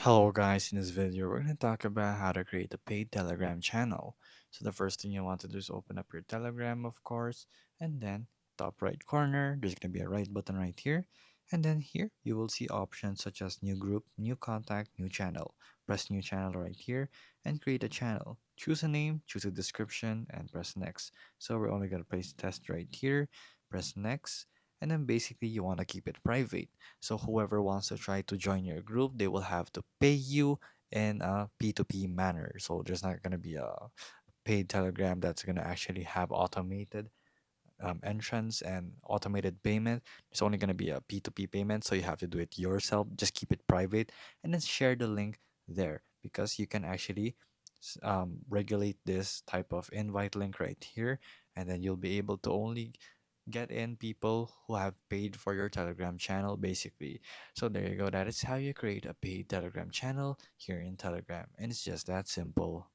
Hello guys, in this video we're going to talk about how to create a paid Telegram channel. So the first thing you want to do is open up your Telegram, of course, and then top right corner there's going to be a right button right here, and then here you will see options such as new group, new contact, new channel. Press new channel right here and create a channel. Choose a name, choose a description, and press next. So we're only going to place test right here, press next, and then basically you want to keep it private. So whoever wants to try to join your group, they will have to pay you in a P2P manner. So there's not going to be a paid Telegram that's going to actually have automated entrance and automated payment. It's only going to be a P2P payment. So you have to do it yourself. Just keep it private and then share the link there because you can actually regulate this type of invite link right here. And then you'll be able to only get in people who have paid for your Telegram channel, basically. So there you go. That is how you create a paid Telegram channel here in Telegram. And it's just that simple.